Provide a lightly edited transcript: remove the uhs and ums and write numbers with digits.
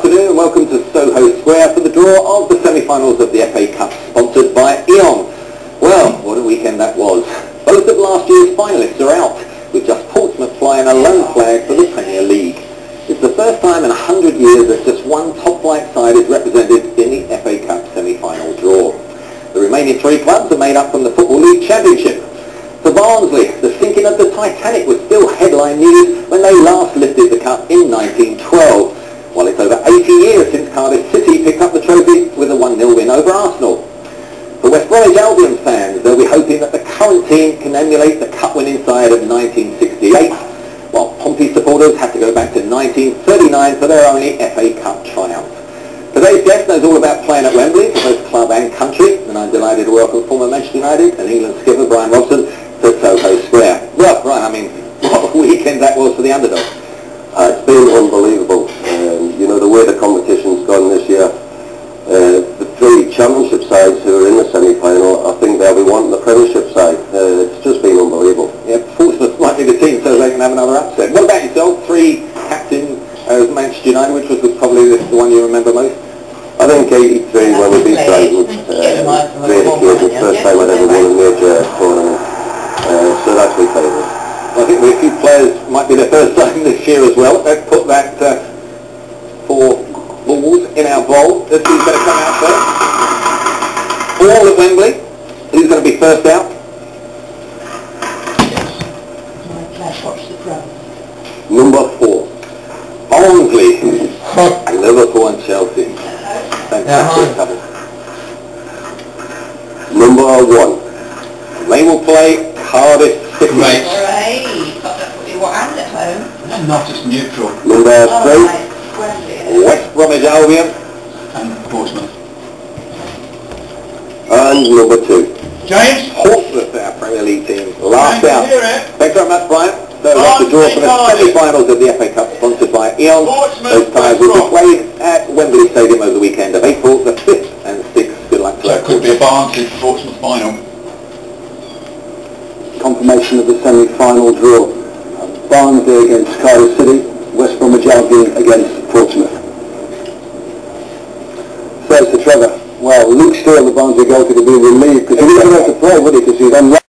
afternoon and welcome to Soho Square for the draw of the semi-finals of the FA Cup, sponsored by E.ON. Well, what a weekend that was. Both of last year's finalists are out, with just Portsmouth flying a lone flag for the Premier League. It's the first time in 100 years that just one top-flight side is represented in the FA Cup semi-final draw. The remaining three clubs are made up from the Football League Championship. For Barnsley, the sinking of the Titanic was still headline news when they last lifted the cup in 1912, while it's over 80 years since Cardiff City picked up the trophy with a 1-0 win over Arsenal. For West Bromwich Albion fans, they'll be hoping that the current team can emulate the cup-winning side of 1968, while Pompey supporters have to go back to 1939 for their only FA Cup triumph. Today's guest knows all about playing at Wembley for both club and country, and I'm delighted to welcome former Manchester United and England skipper Brian Robson to Soho Square. Well, Brian, I mean, what a weekend that was for the underdog. It's been unbelievable. You know, the way the competition's gone this year, the three championship sides who are in the semi-final, I think they'll be wanting the Premiership side. It's just been unbelievable. Yeah, Portsmouth might be the team so they can have another upset. What about yourself? Three captain Manchester United, which was probably the one you remember most? I think 83 when we beat Brighton, great occasion, first time I'd ever won a major tournament. So that's my favourite. I think a few players might be their first time this year as well. Let's put that 4 balls in our bowl. Let's see who's going to come out first. All at Wembley. Who's going to be first out? Number 4. Barnsley. Liverpool and Chelsea. Fantastic couple. Number 1. They will play Cardiff City. Right. What happened at home? Not just neutral. Number 3. West Bromwich Albion. And Portsmouth. And number 2. James? Portsmouth, our Premier League team. Last out. Thanks very much, Brian. So that's the draw for the Barnsley, semi-finals of the FA Cup, sponsored by E.ON. Those ties will be played at Wembley Stadium over the weekend of April the 5th and 6th. Good luck to So it could be a Barnsley Portsmouth final. Confirmation of the semi-final draw. Barnsley against Cardiff City, West Bromwich Albion against Portsmouth. First to Trevor. Well, Luke Steele, the Barnsley goalkeeper, will be relieved because he wouldn't have to play, would he? Because he's on